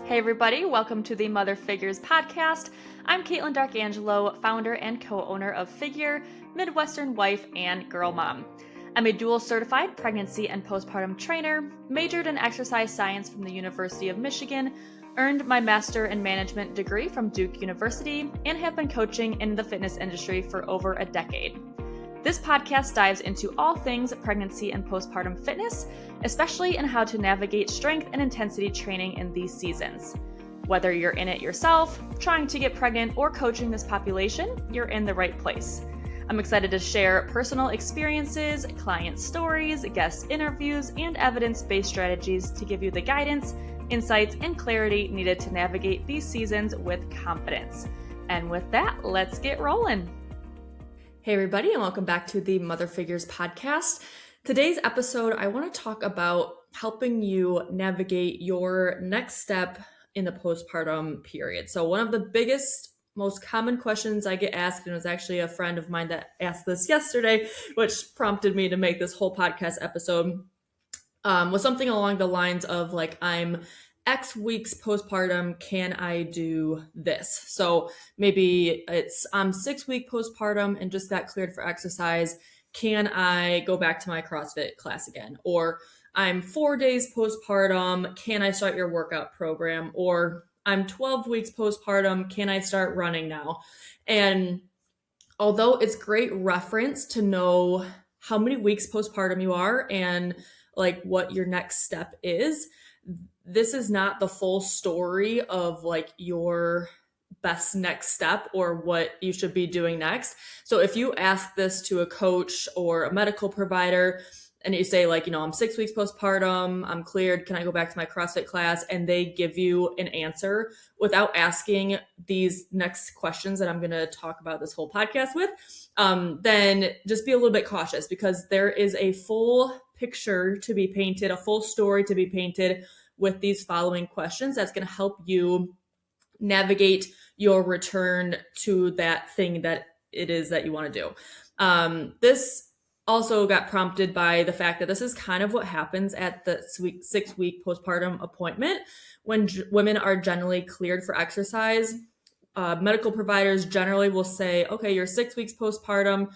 Hey everybody, welcome to the Mother Figures podcast. I'm Caitlin Darkangelo, founder and co-owner of Figure, Midwestern wife, and girl mom. I'm a dual certified pregnancy and postpartum trainer, majored in exercise science from the University of Michigan, earned my master in management degree from Duke University, and have been coaching in the fitness industry for over a decade. This podcast dives into all things pregnancy and postpartum fitness, especially in how to navigate strength and intensity training in these seasons. Whether you're in it yourself, trying to get pregnant, or coaching this population, you're in the right place. I'm excited to share personal experiences, client stories, guest interviews, and evidence-based strategies to give you the guidance, insights, and clarity needed to navigate these seasons with confidence. And with that, let's get rolling. Hey everybody, and welcome back to the Mother Figures podcast. Today's episode, I want to talk about helping you navigate your next step in the postpartum period. So one of the biggest, most common questions I get asked, and it was actually a friend of mine that asked this yesterday, which prompted me to make this whole podcast episode, was something along the lines of like, I'm X weeks postpartum, can I do this? So maybe I'm 6-week postpartum and just got cleared for exercise. Can I go back to my CrossFit class again? Or I'm 4 days postpartum, can I start your workout program? Or I'm 12 weeks postpartum, can I start running now? And although it's great reference to know how many weeks postpartum you are and like what your next step is, this is not the full story of like your best next step or what you should be doing next. So if you ask this to a coach or a medical provider and you say like, I'm 6 weeks postpartum, I'm cleared, can I go back to my CrossFit class? And they give you an answer without asking these next questions that I'm going to talk about this whole podcast with, then just be a little bit cautious because there is a full picture to be painted, a full story to be painted with these following questions that's going to help you navigate your return to that thing that it is that you want to do. This also got prompted by the fact that this is kind of what happens at the 6-week postpartum appointment when women are generally cleared for exercise. Medical providers generally will say, okay, you're 6 weeks postpartum.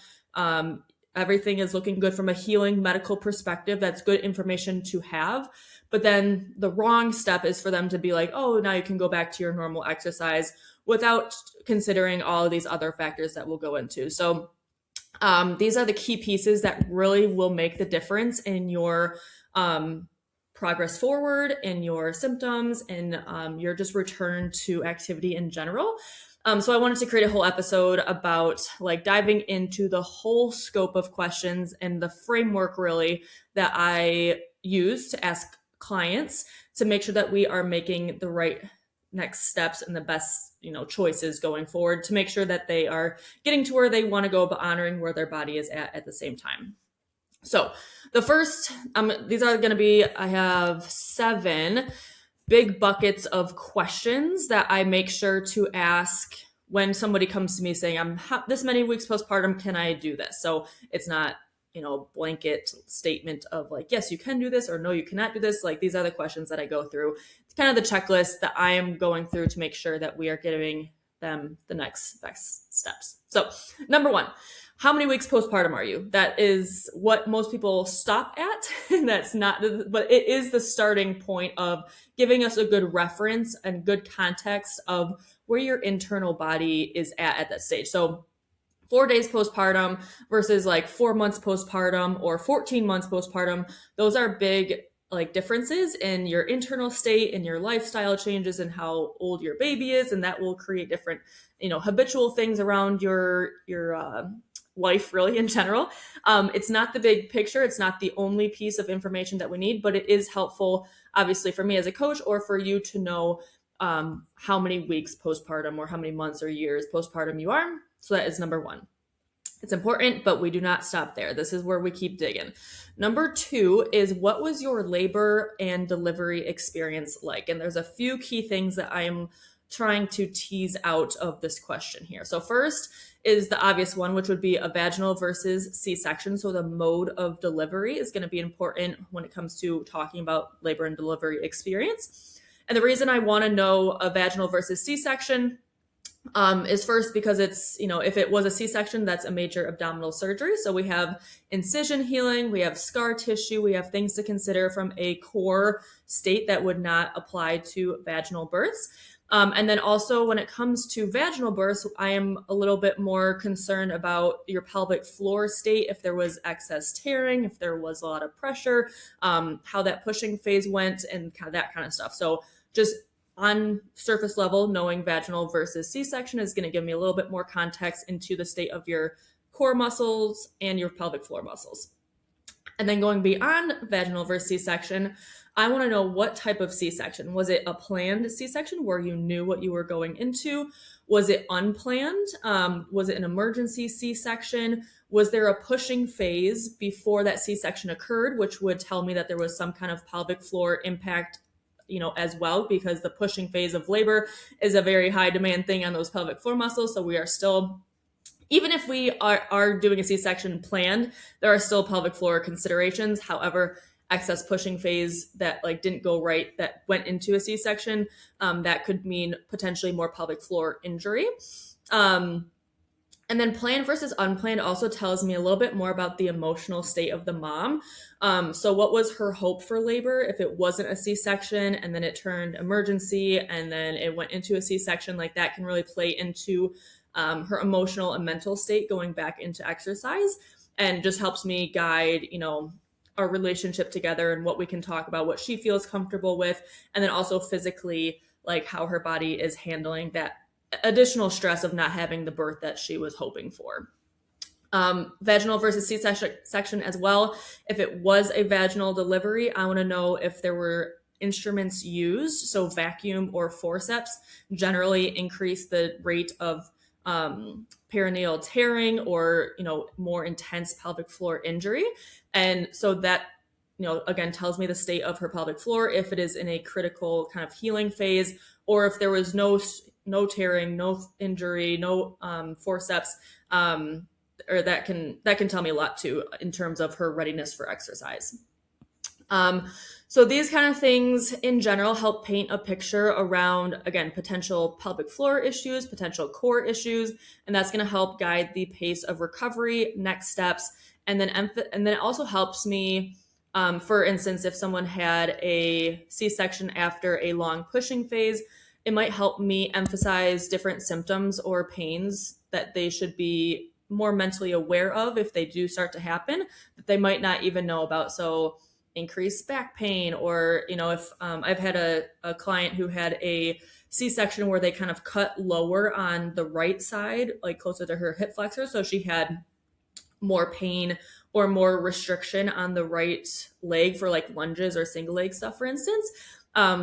Everything is looking good from a healing medical perspective. That's good information to have. But then the wrong step is for them to be like, oh, now you can go back to your normal exercise without considering all of these other factors that we'll go into. So these are the key pieces that really will make the difference in your progress forward, in your symptoms, and your just return to activity in general. So I wanted to create a whole episode about like diving into the whole scope of questions and the framework really that I use to ask clients to make sure that we are making the right next steps and the best, choices going forward to make sure that they are getting to where they want to go, but honoring where their body is at the same time. So the first, these are going to be, I have 7 big buckets of questions that I make sure to ask when somebody comes to me saying, I'm this many weeks postpartum, can I do this? So it's not, blanket statement of like, yes, you can do this or no, you cannot do this. Like these are the questions that I go through. It's kind of the checklist that I am going through to make sure that we are giving them the next steps. So number 1, how many weeks postpartum are you? That is what most people stop at. That's not, but it is the starting point of giving us a good reference and good context of where your internal body is at that stage. So 4 days postpartum versus like 4 months postpartum or 14 months postpartum. Those are big like differences in your internal state and your lifestyle changes and how old your baby is. And that will create different, habitual things around your life really in general. It's not the big picture. It's not the only piece of information that we need, but it is helpful, obviously, for me as a coach or for you to know how many weeks postpartum or how many months or years postpartum you are. So that is number 1. It's important, but we do not stop there. This is where we keep digging. Number 2 is, what was your labor and delivery experience like? And there's a few key things that I am trying to tease out of this question here. So first is the obvious one, which would be a vaginal versus C-section. So the mode of delivery is going to be important when it comes to talking about labor and delivery experience. And the reason I want to know a vaginal versus C-section is first because it's, if it was a C-section, that's a major abdominal surgery. So we have incision healing, we have scar tissue, we have things to consider from a core state that would not apply to vaginal births. And then also when it comes to vaginal births, I am a little bit more concerned about your pelvic floor state, if there was excess tearing, if there was a lot of pressure, how that pushing phase went, and that kind of stuff. So just on surface level, knowing vaginal versus C-section is going to give me a little bit more context into the state of your core muscles and your pelvic floor muscles. And then going beyond vaginal versus C-section, I want to know what type of C-section. Was it a planned C-section where you knew what you were going into? Was it unplanned? Was it an emergency C-section? Was there a pushing phase before that C-section occurred, which would tell me that there was some kind of pelvic floor impact as well, because the pushing phase of labor is a very high demand thing on those pelvic floor muscles. So we are still, even if we are doing a C-section planned, there are still pelvic floor considerations. However, excess pushing phase that didn't go right, that went into a C-section, that could mean potentially more pelvic floor injury. And then planned versus unplanned also tells me a little bit more about the emotional state of the mom. So what was her hope for labor if it wasn't a C-section and then it turned emergency and then it went into a C-section? That can really play into her emotional and mental state going back into exercise, and just helps me guide, our relationship together and what we can talk about, what she feels comfortable with, and then also physically, how her body is handling that additional stress of not having the birth that she was hoping for. Vaginal versus C-section as well. If it was a vaginal delivery, I want to know if there were instruments used. So vacuum or forceps generally increase the rate of perineal tearing or, more intense pelvic floor injury. And so that, again, tells me the state of her pelvic floor, if it is in a critical kind of healing phase, or if there was no tearing, no injury, no forceps, or that can tell me a lot too in terms of her readiness for exercise. So these kind of things in general help paint a picture around, again, potential pelvic floor issues, potential core issues, and that's going to help guide the pace of recovery, next steps, and then it also helps me, for instance, if someone had a C-section after a long pushing phase, it might help me emphasize different symptoms or pains that they should be more mentally aware of if they do start to happen, that they might not even know about. So increased back pain, or, if I've had a client who had a C-section where they kind of cut lower on the right side, closer to her hip flexor. So she had more pain or more restriction on the right leg for lunges or single leg stuff, for instance.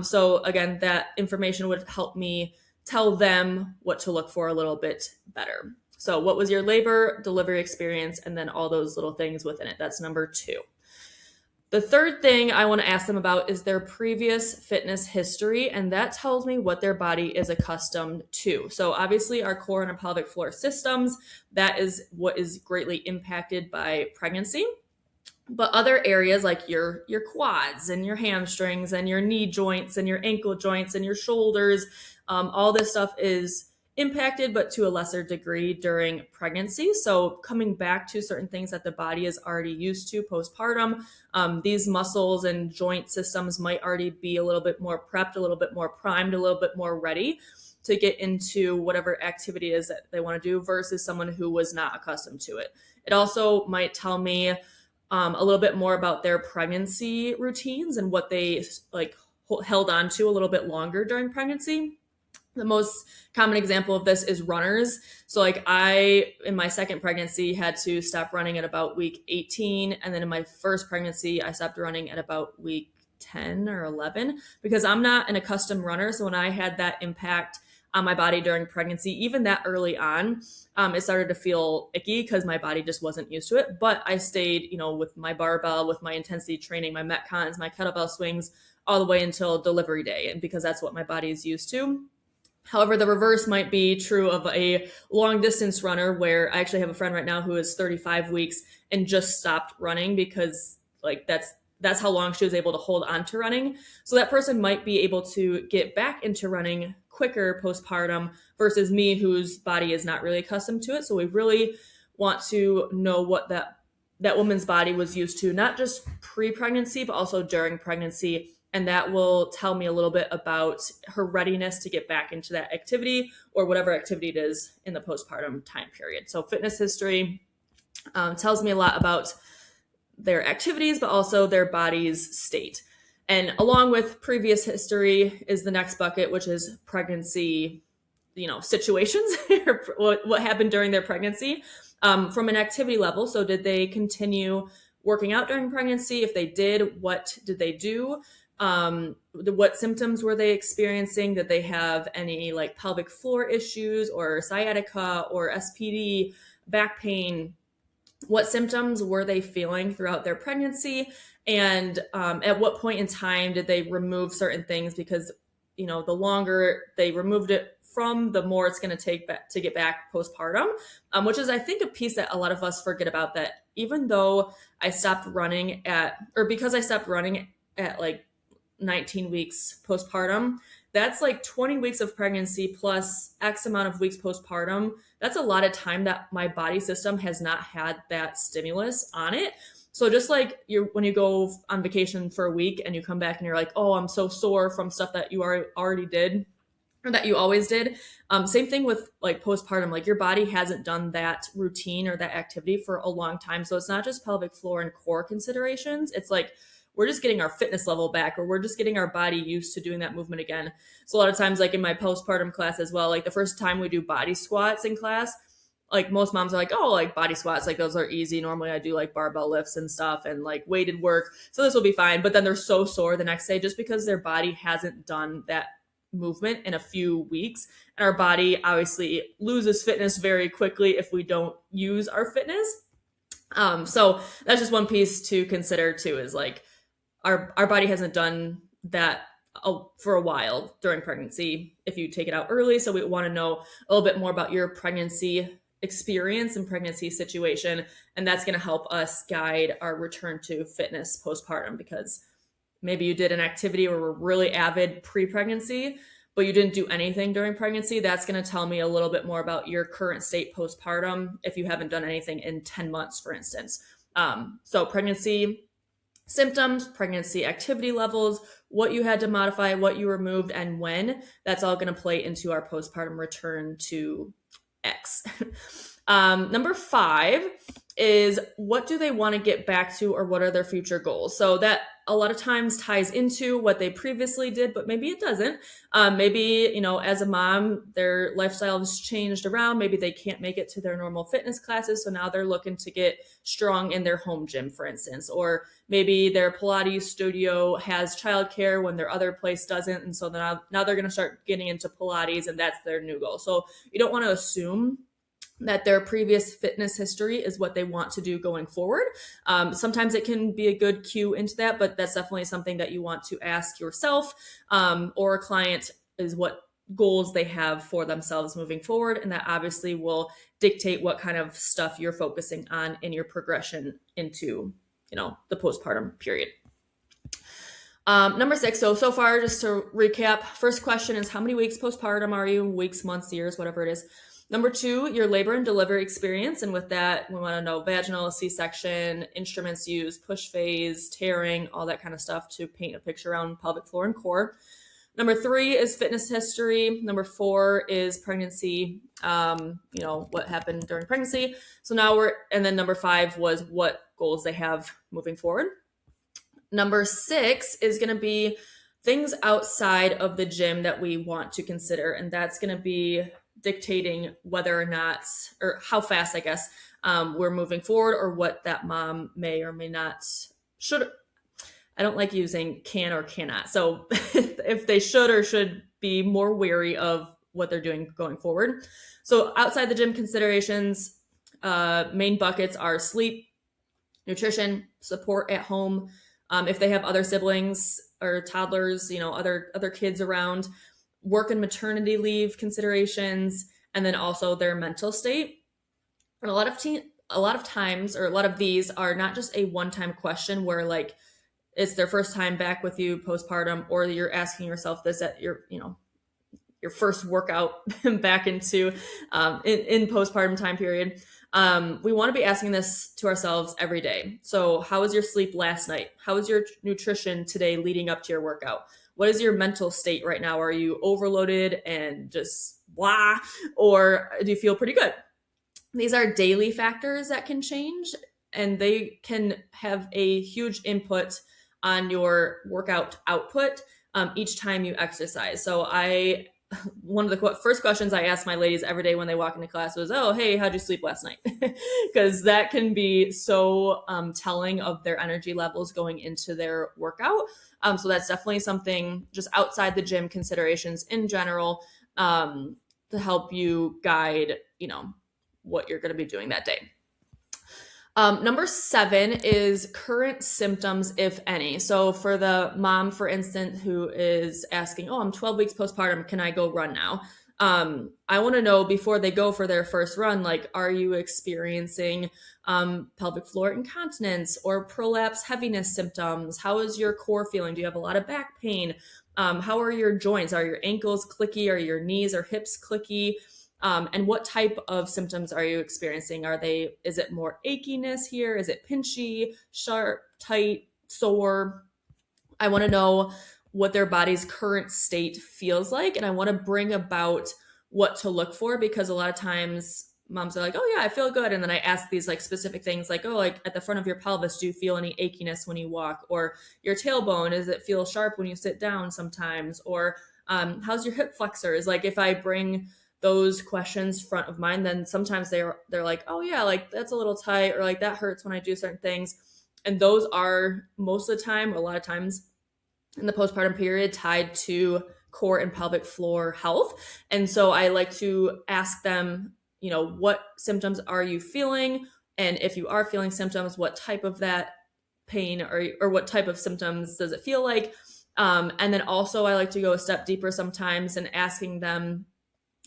So again, that information would help me tell them what to look for a little bit better. So what was your labor delivery experience? And then all those little things within it. That's number 2. The third thing I want to ask them about is their previous fitness history, and that tells me what their body is accustomed to. So obviously our core and our pelvic floor systems, that is what is greatly impacted by pregnancy. But other areas like your quads and your hamstrings and your knee joints and your ankle joints and your shoulders, all this stuff is impacted, but to a lesser degree during pregnancy. So coming back to certain things that the body is already used to postpartum, these muscles and joint systems might already be a little bit more prepped, a little bit more primed, a little bit more ready to get into whatever activity it is that they want to do versus someone who was not accustomed to it. It also might tell me a little bit more about their pregnancy routines and what they held on to a little bit longer during pregnancy. The most common example of this is runners. So I, in my second pregnancy, had to stop running at about week 18. And then in my first pregnancy, I stopped running at about week 10 or 11 because I'm not an accustomed runner. So when I had that impact on my body during pregnancy, even that early on, it started to feel icky because my body just wasn't used to it. But I stayed, with my barbell, with my intensity training, my Metcons, my kettlebell swings, all the way until delivery day. And because that's what my body is used to. However, the reverse might be true of a long distance runner, where I actually have a friend right now who is 35 weeks and just stopped running because that's that's how long she was able to hold on to running. So that person might be able to get back into running quicker postpartum versus me, whose body is not really accustomed to it. So we really want to know what that woman's body was used to, not just pre-pregnancy, but also during pregnancy. And that will tell me a little bit about her readiness to get back into that activity or whatever activity it is in the postpartum time period. So fitness history tells me a lot about their activities, but also their body's state. And along with previous history is the next bucket, which is pregnancy, situations, what happened during their pregnancy from an activity level. So did they continue working out during pregnancy? If they did, what did they do? What symptoms were they experiencing? Did they have any like pelvic floor issues or sciatica or SPD, back pain? What symptoms were they feeling throughout their pregnancy? And at what point in time did they remove certain things? Because, the longer they removed it from, the more it's going to take to get back postpartum, which is, I think, a piece that a lot of us forget about, that even though I stopped running because I stopped running at like 19 weeks postpartum, that's like 20 weeks of pregnancy plus X amount of weeks postpartum. That's a lot of time that my body system has not had that stimulus on it. So just like when you go on vacation for a week and you come back and you're like, oh, I'm so sore from stuff that you already did or that you always did. Same thing with like postpartum, like your body hasn't done that routine or that activity for a long time. So it's not just pelvic floor and core considerations. It's like, we're just getting our fitness level back, or we're just getting our body used to doing that movement again. So a lot of times, like in my postpartum class as well, like the first time we do body squats in class, like most moms are like, oh, like body squats, like those are easy. Normally I do like barbell lifts and stuff and like weighted work. So this will be fine. But then they're so sore the next day just because their body hasn't done that movement in a few weeks. And our body obviously loses fitness very quickly if we don't use our fitness. So that's just one piece to consider too, is like, our body hasn't done that for a while during pregnancy if you take it out early. So we want to know a little bit more about your pregnancy experience and pregnancy situation. And that's going to help us guide our return to fitness postpartum, because maybe you did an activity or were really avid pre-pregnancy, but you didn't do anything during pregnancy. That's going to tell me a little bit more about your current state postpartum if you haven't done anything in 10 months, for instance. So pregnancy symptoms, pregnancy activity levels, what you had to modify, what you removed, and when. That's all going to play into our postpartum return to X. Number 5 is, what do they want to get back to, or what are their future goals? So that a lot of times ties into what they previously did, but maybe it doesn't. Maybe, as a mom, their lifestyle has changed around. Maybe they can't make it to their normal fitness classes. So now they're looking to get strong in their home gym, for instance. Or maybe their Pilates studio has childcare when their other place doesn't. And so now they're going to start getting into Pilates, and that's their new goal. So you don't want to assume that their previous fitness history is what they want to do going forward. Sometimes it can be a good cue into that, but that's definitely something that you want to ask yourself or a client, is what goals they have for themselves moving forward. And that obviously will dictate what kind of stuff you're focusing on in your progression into, the postpartum period. Number 6. So far, just to recap, first question is, how many weeks postpartum are you? Weeks, months, years, whatever it is. Number 2, your labor and delivery experience. And with that, we want to know vaginal, C-section, instruments used, push phase, tearing, all that kind of stuff to paint a picture around pelvic floor and core. Number 3 is fitness history. Number 4 is pregnancy, what happened during pregnancy. So now and then number 5 was what goals they have moving forward. Number 6 is going to be things outside of the gym that we want to consider. And that's going to be dictating whether or not, or how fast, I guess, we're moving forward, or what that mom may or may not should. I don't like using can or cannot. So if they should or should be more wary of what they're doing going forward. So outside the gym considerations, main buckets are sleep, nutrition, support at home. If they have other siblings or toddlers, other kids around, work and maternity leave considerations, and then also their mental state. And a lot of times, or a lot of these are not just a one-time question where like it's their first time back with you postpartum, or you're asking yourself this at your first workout back into in postpartum time period. We want to be asking this to ourselves every day. So how was your sleep last night? How was your nutrition today leading up to your workout? What is your mental state right now? Are you overloaded and just blah, or do you feel pretty good? These are daily factors that can change, and they can have a huge input on your workout output each time you exercise. So one of the first questions I ask my ladies every day when they walk into class was, oh, hey, how'd you sleep last night? Because that can be so telling of their energy levels going into their workout. So that's definitely something just outside the gym considerations in general to help you guide, what you're going to be doing that day. Number 7 is current symptoms, if any. So for the mom, for instance, who is asking, oh, I'm 12 weeks postpartum, can I go run now? I want to know before they go for their first run, like, are you experiencing pelvic floor incontinence or prolapse heaviness symptoms? How is your core feeling? Do you have a lot of back pain? How are your joints? Are your ankles clicky? Are your knees or hips clicky? And what type of symptoms are you experiencing? Is it more achiness here? Is it pinchy, sharp, tight, sore? I want to know what their body's current state feels like. And I want to bring about what to look for, because a lot of times moms are like, oh yeah, I feel good. And then I ask these like specific things like, oh, like at the front of your pelvis, do you feel any achiness when you walk? Or your tailbone, does it feel sharp when you sit down sometimes? Or how's your hip flexors? Like if I bring those questions front of mind, then sometimes they're like, oh yeah, like that's a little tight, or like that hurts when I do certain things. And those are most of the time, or a lot of times in the postpartum period, tied to core and pelvic floor health. And so I like to ask them, what symptoms are you feeling? And if you are feeling symptoms, what type of that pain or what type of symptoms does it feel like? And then also I like to go a step deeper sometimes and asking them,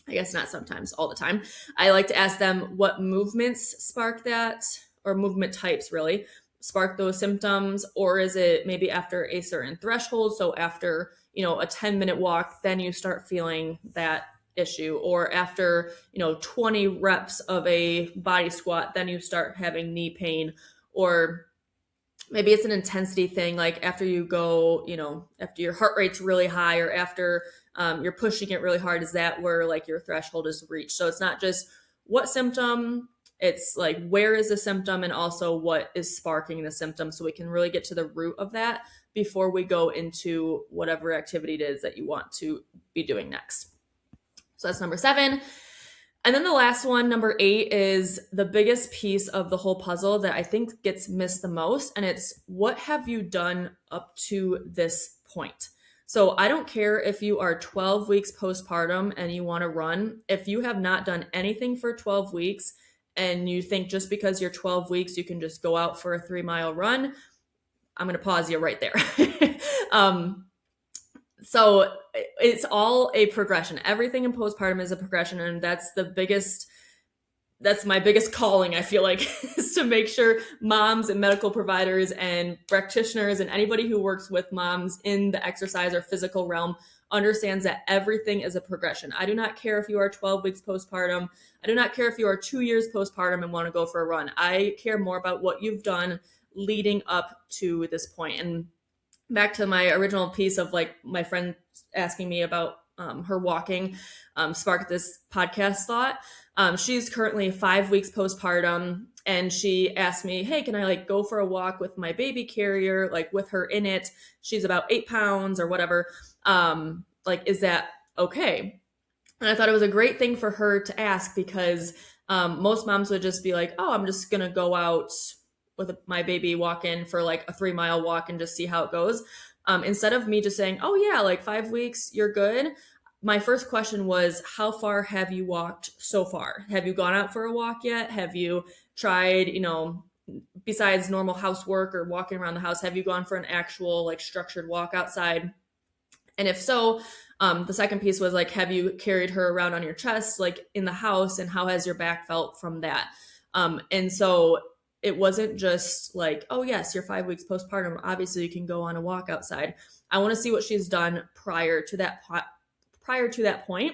I guess not sometimes, all the time, I like to ask them what movements spark that, or movement types really spark those symptoms, or is it maybe after a certain threshold? So after, a 10-minute walk, then you start feeling that issue, or after, 20 reps of a body squat, then you start having knee pain, or maybe it's an intensity thing, like after you go, after your heart rate's really high, or after you're pushing it really hard, is that where like your threshold is reached? So it's not just what symptom, it's like where is the symptom, and also what is sparking the symptom, so we can really get to the root of that before we go into whatever activity it is that you want to be doing next. So that's number 7. And then the last one, number 8, is the biggest piece of the whole puzzle that I think gets missed the most. And it's, what have you done up to this point? So I don't care if you are 12 weeks postpartum and you want to run. If you have not done anything for 12 weeks and you think just because you're 12 weeks, you can just go out for a 3-mile run, I'm going to pause you right there. So it's all a progression. Everything in postpartum is a progression. And that's my biggest calling, I feel like, is to make sure moms and medical providers and practitioners and anybody who works with moms in the exercise or physical realm understands that everything is a progression. I do not care if you are 12 weeks postpartum. I do not care if you are 2 years postpartum and want to go for a run. I care more about what you've done leading up to this point. And back to my original piece of like my friend asking me about her walking sparked this podcast thought. She's currently 5 weeks postpartum, and she asked me, hey, can I like go for a walk with my baby carrier, like with her in it? She's about 8 pounds or whatever. Like, is that okay? And I thought it was a great thing for her to ask, because most moms would just be like, oh, I'm just going to go out with my baby, walk in for like a 3-mile walk and just see how it goes. Instead of me just saying, oh yeah, like 5 weeks, you're good. My first question was, how far have you walked so far? Have you gone out for a walk yet? Have you tried, besides normal housework or walking around the house, have you gone for an actual like structured walk outside? And if so, the second piece was like, have you carried her around on your chest, like in the house, and how has your back felt from that? And so it wasn't just like, oh yes, you're 5 weeks postpartum, obviously you can go on a walk outside. I want to see what she's done prior to that point.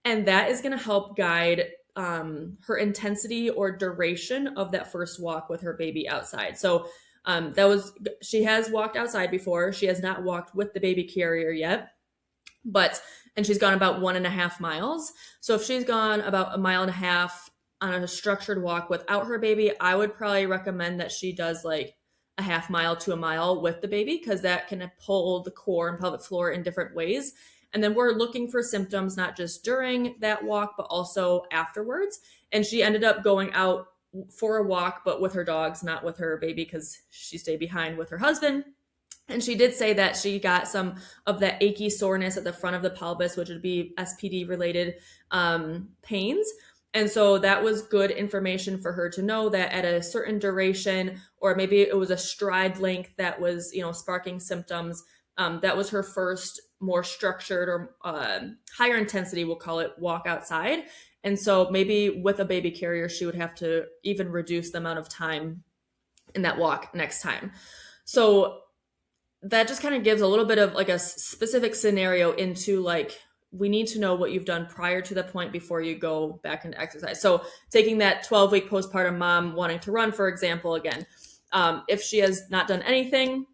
And that is going to help guide her intensity or duration of that first walk with her baby outside. So she has walked outside before. She has not walked with the baby carrier yet, and she's gone about 1.5 miles. So if she's gone about 1.5 miles on a structured walk without her baby, I would probably recommend that she does like a 1/2 mile to a mile with the baby, because that can pull the core and pelvic floor in different ways. And then we're looking for symptoms, not just during that walk, but also afterwards. And she ended up going out for a walk, but with her dogs, not with her baby, because she stayed behind with her husband. And she did say that she got some of that achy soreness at the front of the pelvis, which would be SPD related pains. And so that was good information for her to know that at a certain duration, or maybe it was a stride length that was, sparking symptoms. That was her first more structured or higher intensity, we'll call it, walk outside. And so maybe with a baby carrier, she would have to even reduce the amount of time in that walk next time. So that just kind of gives a little bit of like a specific scenario into like, we need to know what you've done prior to the point before you go back into exercise. So taking that 12-week postpartum mom wanting to run, for example, again, if she has not done anything,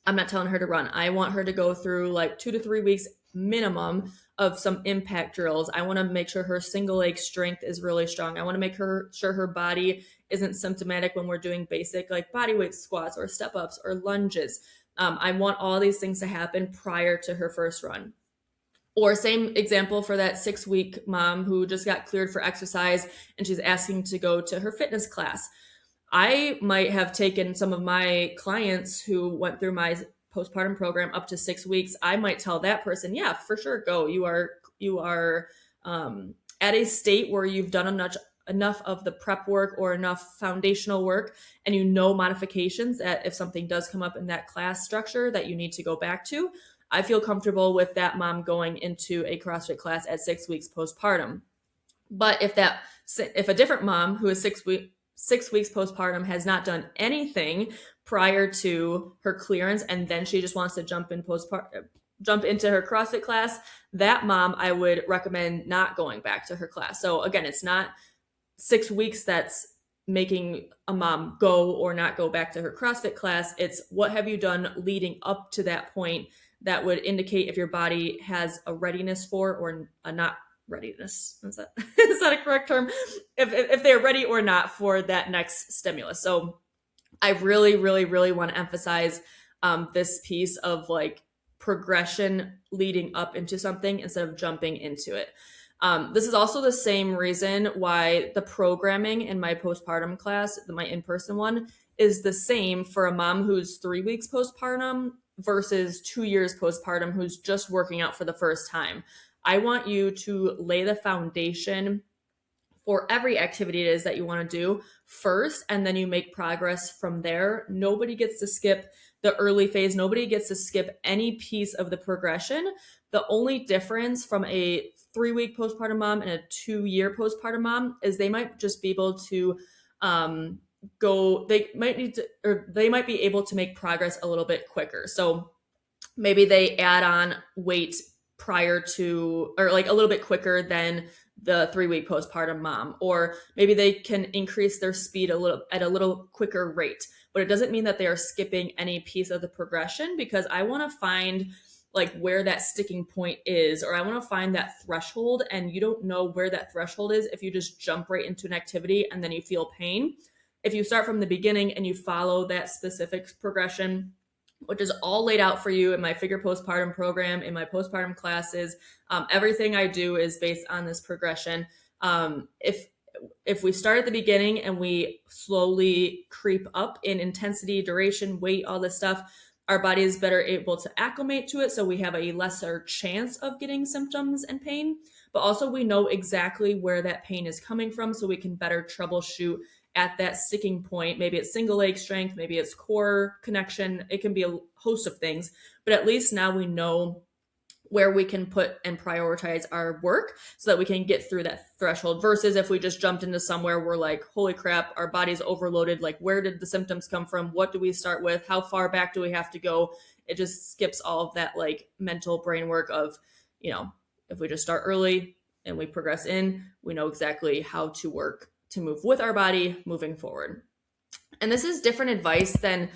I'm not telling her to run. I want her to go through like 2 to 3 weeks minimum of some impact drills. I want to make sure her single leg strength is really strong. I want to make sure her body isn't symptomatic when we're doing basic like body weight squats or step ups or lunges. I want all these things to happen prior to her first run. Or same example for that 6-week mom who just got cleared for exercise and she's asking to go to her fitness class. I might have taken some of my clients who went through my postpartum program up to 6 weeks. I might tell that person, yeah, for sure, go. You are at a state where you've done enough of the prep work or enough foundational work, and modifications that if something does come up in that class structure that you need to go back to. I feel comfortable with that mom going into a CrossFit class at 6 weeks postpartum. But if a different mom who is 6 weeks postpartum has not done anything prior to her clearance, and then she just wants to jump into her CrossFit class, that mom, I would recommend not going back to her class. So again, it's not 6 weeks that's making a mom go or not go back to her CrossFit class. It's what have you done leading up to that point that would indicate if your body has a readiness for or a not readiness. Is that a correct term? If they're ready or not for that next stimulus. So I really, really, really want to emphasize this piece of like progression leading up into something instead of jumping into it. This is also the same reason why the programming in my postpartum class, my in-person one, is the same for a mom who's 3 weeks postpartum versus 2 years postpartum who's just working out for the first time. I want you to lay the foundation for every activity it is that you want to do first, and then you make progress from there. Nobody gets to skip the early phase. Nobody gets to skip any piece of the progression. The only difference from a 3-week postpartum mom and a 2-year postpartum mom is they might just be able to they might be able to make progress a little bit quicker. So maybe they add on weight prior to, or like a little bit quicker than the 3-week postpartum mom, or maybe they can increase their speed at a little quicker rate, but it doesn't mean that they are skipping any piece of the progression, because I want to find like where that sticking point is, or I want to find that threshold. And you don't know where that threshold is if you just jump right into an activity and then you feel pain. If you start from the beginning and you follow that specific progression, which is all laid out for you in my Figure Postpartum program, in my postpartum classes, everything I do is based on this progression. If we start at the beginning and we slowly creep up in intensity, duration, weight, all this stuff, our body is better able to acclimate to it. So we have a lesser chance of getting symptoms and pain, but also we know exactly where that pain is coming from, so we can better troubleshoot at that sticking point. Maybe it's single leg strength, maybe it's core connection. It can be a host of things, but at least now we know where we can put and prioritize our work so that we can get through that threshold, versus if we just jumped into somewhere we're like, holy crap, our body's overloaded. Like, where did the symptoms come from? What do we start with? How far back do we have to go? It just skips all of that like mental brain work of, if we just start early and we progress in, we know exactly how to work to move with our body moving forward. And this is different advice than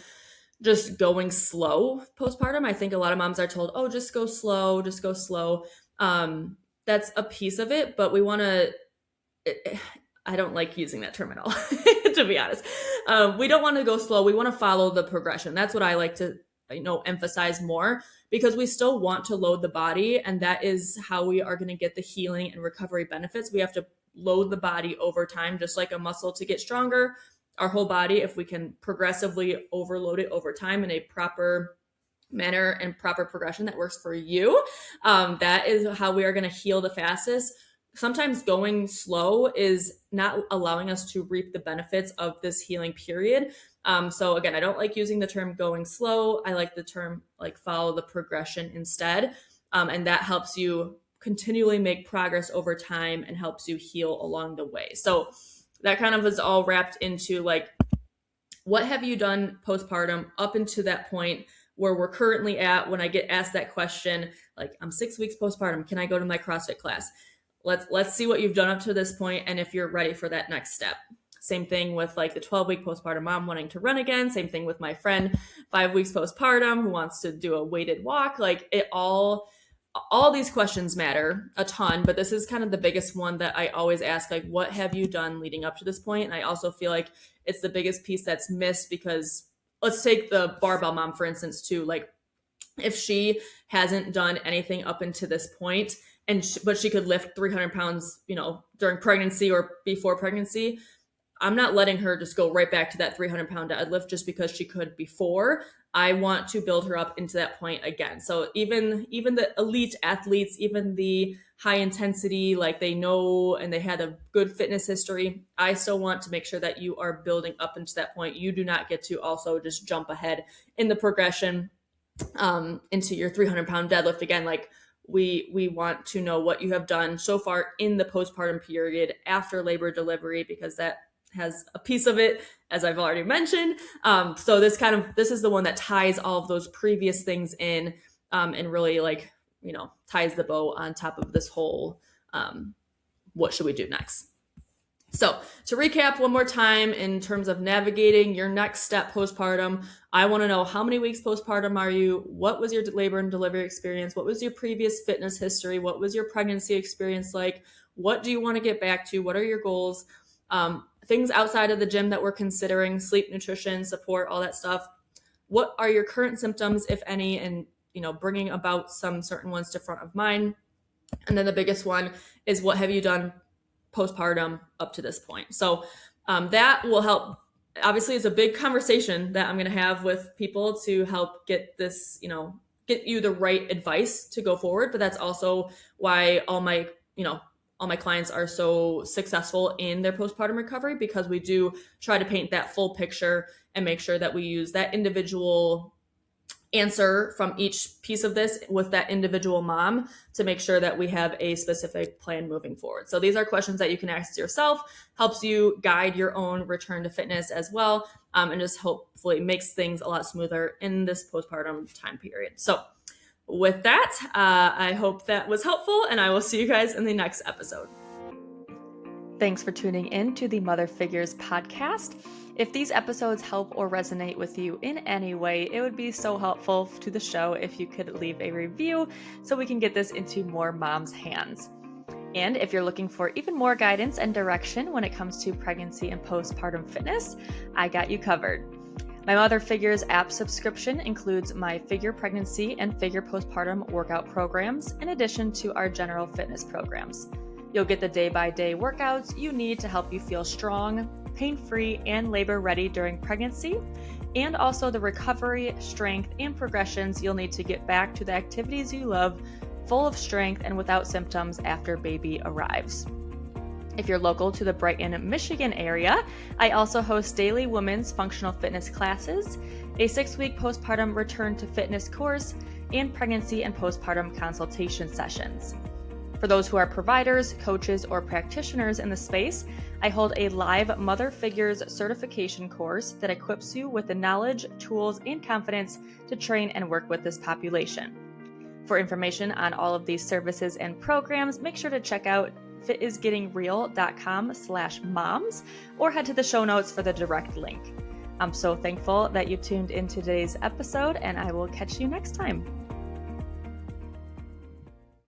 just going slow postpartum. I think a lot of moms are told, oh, just go slow. That's a piece of it, but we want to, I don't like using that term at all, to be honest. We don't want to go slow. We want to follow the progression. That's what I like to, emphasize more, because we still want to load the body. And that is how we are going to get the healing and recovery benefits. We have to load the body over time, just like a muscle to get stronger. Our whole body, if we can progressively overload it over time in a proper manner and proper progression that works for you, that is how we are going to heal the fastest. Sometimes going slow is not allowing us to reap the benefits of this healing period. So again, I don't like using the term going slow. I like the term like follow the progression instead. And that helps you continually make progress over time and helps you heal along the way. So that kind of is all wrapped into like, what have you done postpartum up into that point where we're currently at? When I get asked that question, like, I'm 6 weeks postpartum, can I go to my CrossFit class? Let's see what you've done up to this point and if you're ready for that next step. Same thing with like the 12-week postpartum mom wanting to run again. Same thing with my friend 5 weeks postpartum who wants to do a weighted walk. Like, it all these questions matter a ton, but this is kind of the biggest one that I always ask, like, what have you done leading up to this point? And I also feel like it's the biggest piece that's missed, because let's take the barbell mom, for instance, too. Like, if she hasn't done anything up until this point, but she could lift 300 pounds, during pregnancy or before pregnancy, I'm not letting her just go right back to that 300 pound deadlift just because she could before. I want to build her up into that point again. So even the elite athletes, even the high intensity, like they know and they had a good fitness history, I still want to make sure that you are building up into that point. You do not get to also just jump ahead in the progression into your 300 pound deadlift again. Like, we want to know what you have done so far in the postpartum period after labor delivery, because that has a piece of it, as I've already mentioned. So this is the one that ties all of those previous things in, and really like, ties the bow on top of this whole, what should we do next? So to recap one more time, in terms of navigating your next step postpartum, I want to know, how many weeks postpartum are you? What was your labor and delivery experience? What was your previous fitness history? What was your pregnancy experience like? What do you want to get back to? What are your goals? Things outside of the gym that we're considering, sleep, nutrition, support, all that stuff. What are your current symptoms, if any, and, bringing about some certain ones to front of mind. And then the biggest one is, what have you done postpartum up to this point? So that will help. Obviously, it's a big conversation that I'm going to have with people to help get this, get you the right advice to go forward. But that's also why all my clients are so successful in their postpartum recovery, because we do try to paint that full picture and make sure that we use that individual answer from each piece of this with that individual mom to make sure that we have a specific plan moving forward. So these are questions that you can ask yourself, helps you guide your own return to fitness as well, and just hopefully makes things a lot smoother in this postpartum time period. So with that, I hope that was helpful, and I will see you guys in the next episode. Thanks for tuning in to the Mother Figures podcast. If these episodes help or resonate with you in any way, it would be so helpful to the show if you could leave a review so we can get this into more moms' hands. And if you're looking for even more guidance and direction when it comes to pregnancy and postpartum fitness, I got you covered. My Mother Figures app subscription includes my Figure Pregnancy and Figure Postpartum workout programs, in addition to our general fitness programs. You'll get the day-by-day workouts you need to help you feel strong, pain-free, and labor-ready during pregnancy, and also the recovery, strength, and progressions you'll need to get back to the activities you love, full of strength and without symptoms after baby arrives. If you're local to the Brighton, Michigan area, I also host daily women's functional fitness classes, a 6-week postpartum return to fitness course, and pregnancy and postpartum consultation sessions. For those who are providers, coaches, or practitioners in the space, I hold a live Mother Figures certification course that equips you with the knowledge, tools, and confidence to train and work with this population. For information on all of these services and programs, make sure to check out fitisgettingreal.com/moms or head to the show notes for the direct link. I'm so thankful that you tuned in today's episode, and I will catch you next time.